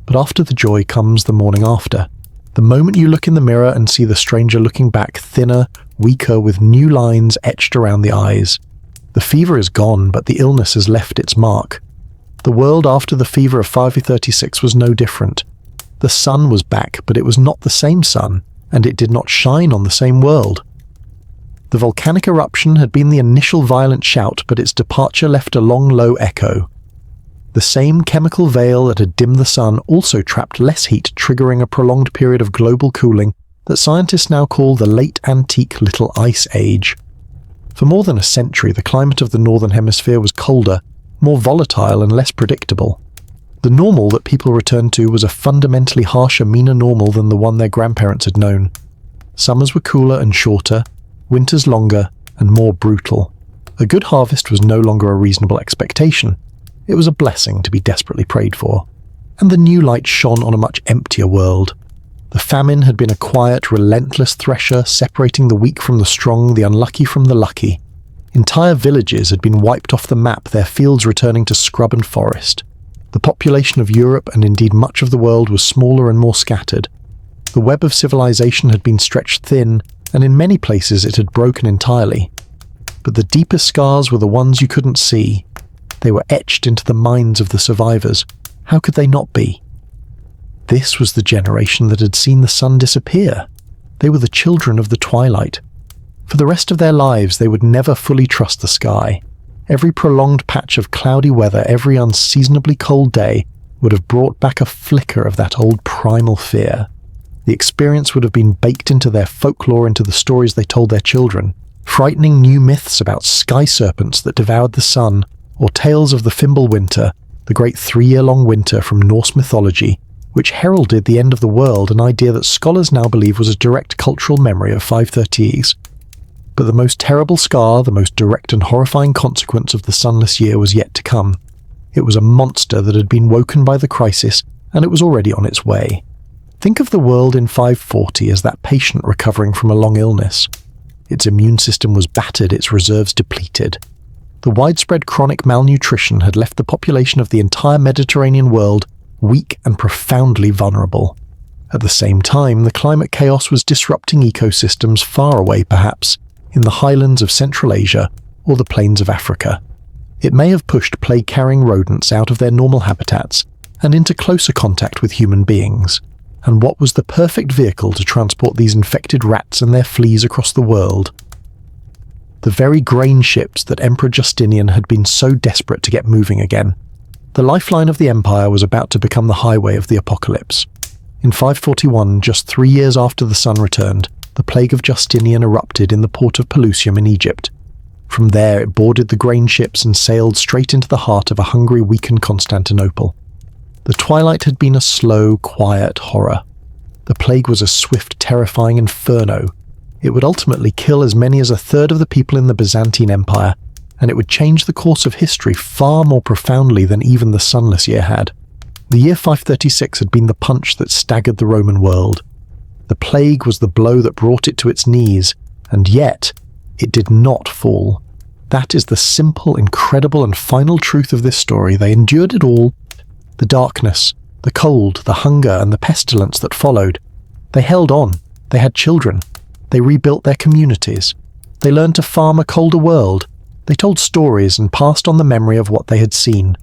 S1: But after the joy comes the morning after. The moment you look in the mirror and see the stranger looking back, thinner, weaker, with new lines etched around the eyes. The fever is gone, but the illness has left its mark. The world after the fever of 536 was no different. The sun was back, but it was not the same sun, and it did not shine on the same world. The volcanic eruption had been the initial violent shout, but its departure left a long, low echo. The same chemical veil that had dimmed the sun also trapped less heat, triggering a prolonged period of global cooling that scientists now call the Late Antique Little Ice Age. For more than a century, the climate of the Northern Hemisphere was colder, more volatile and less predictable. The normal that people returned to was a fundamentally harsher, meaner normal than the one their grandparents had known. Summers were cooler and shorter, winters longer and more brutal. A good harvest was no longer a reasonable expectation. It was a blessing to be desperately prayed for. And the new light shone on a much emptier world. The famine had been a quiet, relentless thresher, separating the weak from the strong, the unlucky from the lucky. Entire villages had been wiped off the map, their fields returning to scrub and forest. The population of Europe, and indeed much of the world, was smaller and more scattered. The web of civilization had been stretched thin, and in many places it had broken entirely. But the deepest scars were the ones you couldn't see. They were etched into the minds of the survivors. How could they not be? This was the generation that had seen the sun disappear. They were the children of the twilight. For the rest of their lives, they would never fully trust the sky. Every prolonged patch of cloudy weather, every unseasonably cold day, would have brought back a flicker of that old primal fear. The experience would have been baked into their folklore, into the stories they told their children. Frightening new myths about sky serpents that devoured the sun, or tales of the Fimbulwinter, the great 3-year-long winter from Norse mythology, which heralded the end of the world, an idea that scholars now believe was a direct cultural memory of 530s. But the most terrible scar, the most direct and horrifying consequence of the sunless year was yet to come. It was a monster that had been woken by the crisis, and it was already on its way. Think of the world in 540 as that patient recovering from a long illness. Its immune system was battered, its reserves depleted. The widespread chronic malnutrition had left the population of the entire Mediterranean world weak and profoundly vulnerable. At the same time, the climate chaos was disrupting ecosystems far away, perhaps, in the highlands of Central Asia or the plains of Africa. It may have pushed plague-carrying rodents out of their normal habitats and into closer contact with human beings. And what was the perfect vehicle to transport these infected rats and their fleas across the world? The very grain ships that Emperor Justinian had been so desperate to get moving again. The lifeline of the empire was about to become the highway of the apocalypse. In 541, just 3 years after the sun returned, the plague of Justinian erupted in the port of Pelusium in Egypt. From there it boarded the grain ships and sailed straight into the heart of a hungry, weakened Constantinople. The twilight had been a slow, quiet horror. The plague was a swift, terrifying inferno. It would ultimately kill as many as a third of the people in the Byzantine Empire, and it would change the course of history far more profoundly than even the sunless year had. The year 536 had been the punch that staggered the Roman world. The plague was the blow that brought it to its knees, and yet it did not fall. That is the simple, incredible, and final truth of this story. They endured it all. The darkness, the cold, the hunger, and the pestilence that followed. They held on. They had children. They rebuilt their communities. They learned to farm a colder world. They told stories and passed on the memory of what they had seen.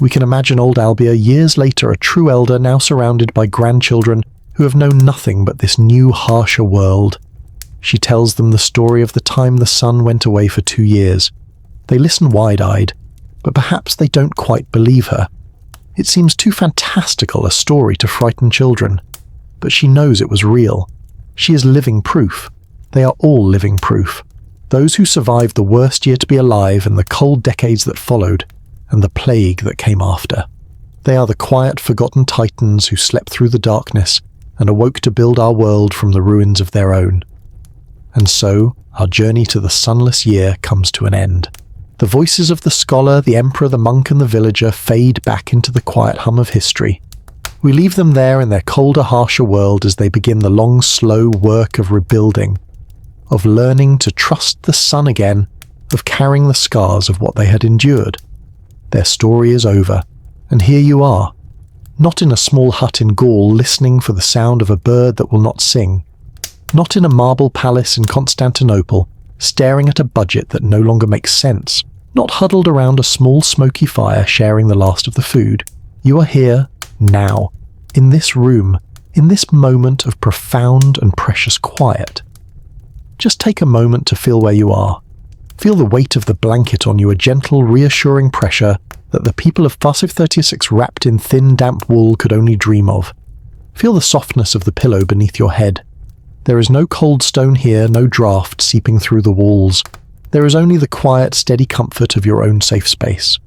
S1: We can imagine old Albia years later, a true elder now surrounded by grandchildren who have known nothing but this new, harsher world. She tells them the story of the time the sun went away for 2 years. They listen wide-eyed, but perhaps they don't quite believe her. It seems too fantastical a story to frighten children. but she knows it was real. She is living proof. They are all living proof. Those who survived the worst year to be alive and the cold decades that followed, and the plague that came after. They are the quiet, forgotten titans who slept through the darkness and awoke to build our world from the ruins of their own. And so, our journey to the sunless year comes to an end. The voices of the scholar, the emperor, the monk, and the villager fade back into the quiet hum of history. We leave them there in their colder, harsher world as they begin the long, slow work of rebuilding, of learning to trust the sun again, of carrying the scars of what they had endured. Their story is over, and here you are, not in a small hut in Gaul listening for the sound of a bird that will not sing, not in a marble palace in Constantinople, staring at a budget that no longer makes sense, not huddled around a small smoky fire sharing the last of the food. You are here, now, in this room, in this moment of profound and precious quiet. Just take a moment to feel where you are. Feel the weight of the blanket on you, a gentle, reassuring pressure that the people of Farsiv 36 wrapped in thin, damp wool could only dream of. Feel the softness of the pillow beneath your head. There is no cold stone here, no draft seeping through the walls. There is only the quiet, steady comfort of your own safe space.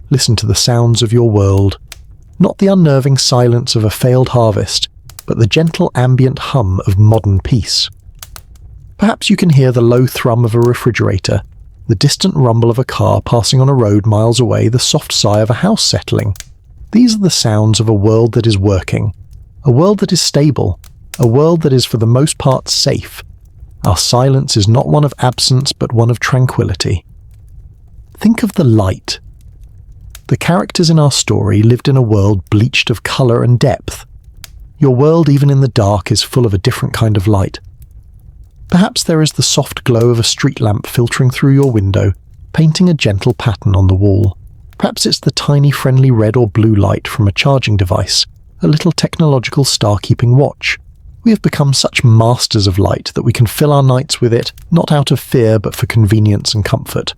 S1: Listen to the sounds of your world. Not the unnerving silence of a failed harvest, but the gentle ambient hum of modern peace. Perhaps you can hear the low thrum of a refrigerator, the distant rumble of a car passing on a road miles away, the soft sigh of a house settling. These are the sounds of a world that is working, a world that is stable, a world that is for the most part safe. Our silence is not one of absence but one of tranquility. Think of the light. The characters in our story lived in a world bleached of colour and depth. Your world, even in the dark, is full of a different kind of light. Perhaps there is the soft glow of a street lamp filtering through your window, painting a gentle pattern on the wall. Perhaps it's the tiny friendly red or blue light from a charging device, a little technological star-keeping watch. We have become such masters of light that we can fill our nights with it, not out of fear but for convenience and comfort.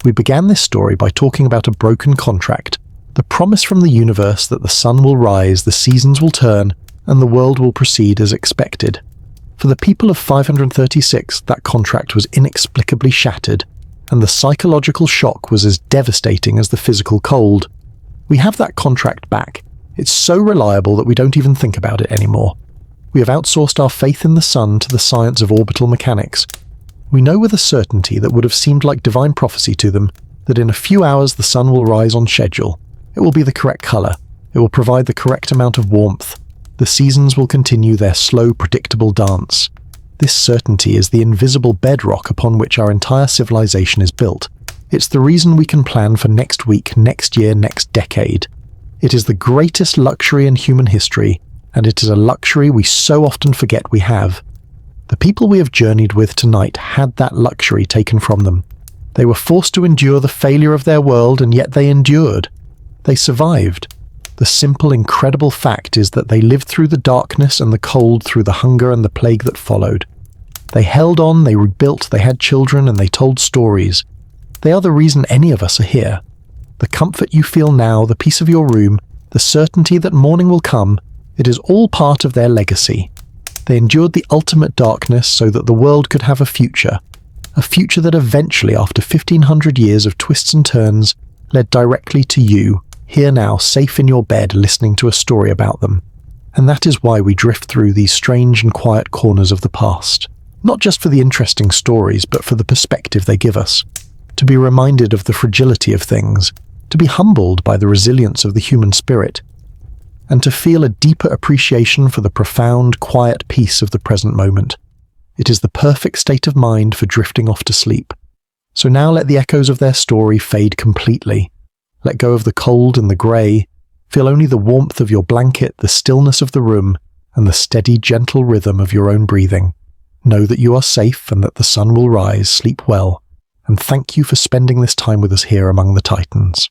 S1: We began this story by talking about a broken contract, the promise from the universe that the sun will rise, the seasons will turn, and the world will proceed as expected. For the people of 536, that contract was inexplicably shattered, and the psychological shock was as devastating as the physical cold. We have that contract back. It's so reliable that we don't even think about it anymore. We have outsourced our faith in the sun to the science of orbital mechanics. We know with a certainty that would have seemed like divine prophecy to them that in a few hours the sun will rise on schedule. It will be the correct colour. It will provide the correct amount of warmth. The seasons will continue their slow, predictable dance. This certainty is the invisible bedrock upon which our entire civilization is built. It's the reason we can plan for next week, next year, next decade. It is the greatest luxury in human history, and it is a luxury we so often forget we have. The people we have journeyed with tonight had that luxury taken from them. They were forced to endure the failure of their world, and yet they endured. They survived. The simple, incredible fact is that they lived through the darkness and the cold, through the hunger and the plague that followed. They held on, they rebuilt, they had children, and they told stories. They are the reason any of us are here. The comfort you feel now, the peace of your room, the certainty that morning will come, it is all part of their legacy. They endured the ultimate darkness so that the world could have a future that eventually, after 1500 years of twists and turns, led directly to you, here now, safe in your bed, listening to a story about them. And that is why we drift through these strange and quiet corners of the past. Not just for the interesting stories, but for the perspective they give us. To be reminded of the fragility of things, to be humbled by the resilience of the human spirit, and to feel a deeper appreciation for the profound, quiet peace of the present moment. It is the perfect state of mind for drifting off to sleep. So now let the echoes of their story fade completely. Let go of the cold and the grey. Feel only the warmth of your blanket, the stillness of the room, and the steady, gentle rhythm of your own breathing. Know that you are safe and that the sun will rise. Sleep well. And thank you for spending this time with us here among the Titans.